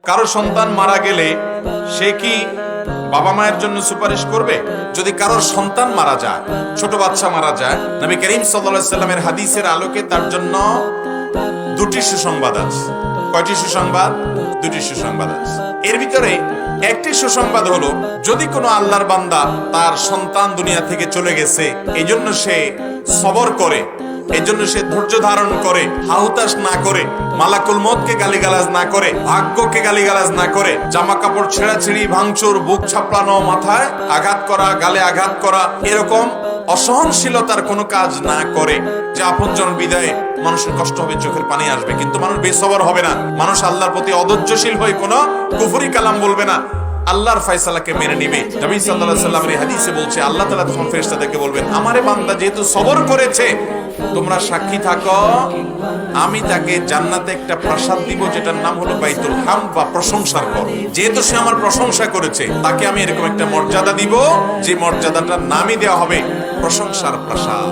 কারো সন্তান মারা গেলে সে কি বাবা মায়ের জন্য সুপারিশ করবে? যদি কারোর সন্তান মারা যায়, ছোট বাচ্চা মারা যায়, নবী করিম সাল্লাল্লাহু আলাইহি সাল্লামের হাদিসের আলোকে তার জন্য দুটি সুসংবাদ আছে। কয়টি সুসংবাদ? দুটি সুসংবাদ আছে। এর ভিতরে একটি সুসংবাদ হলো, যদি কোনো আল্লাহর বান্দা তার সন্তান দুনিয়া থেকে চলে গেছে, এই জন্য সে সবর করে, এই জন্য সে ধৈর্য ধারণ করে, হাহুতাশ না করে, মালাকুল মউতকে গালিগালাজ না করে, ভাগ্যকে গালিগালাজ না করে, জামা কাপড় ছেঁড়াছিড়ি, ভাঙচুর, বুক ছাপড়ানো, মাথায় আঘাত করা, গালে আঘাত করা, এরকম অসহনশীলতার কোনো কাজ না করে, যে আপনজন বিদায়ে মানুষের কষ্ট হবে, চোখের পানি আসবে, কিন্তু মানুষ বেসবর হবে না, মানুষ আল্লাহর প্রতি অধৈর্যশীল হয়ে কোনো কুফরি কালাম বলবে না, আল্লাহর ফয়সালাকে মেনে নিবে। নবী সাল্লাল্লাহু আলাইহি সাল্লামের এই হাদিসে বলছে, আল্লাহ তাআলা তখন ফেরেশতাদেরকে বলবেন, আমারে বান্দা যেহেতু সবর করেছে, তোমরা সাক্ষী থাকো, আমি তাকে জান্নাতে একটা প্রাসাদ দিব, যেটার নাম হলো বাইতুল হামদ বা প্রশংসার ঘর। যেহেতু সে আমার প্রশংসা করেছে, তাকে আমি এরকম একটা মর্যাদা দিব, যে মর্যাদাটার নামই দেওয়া হবে প্রশংসার প্রাসাদ।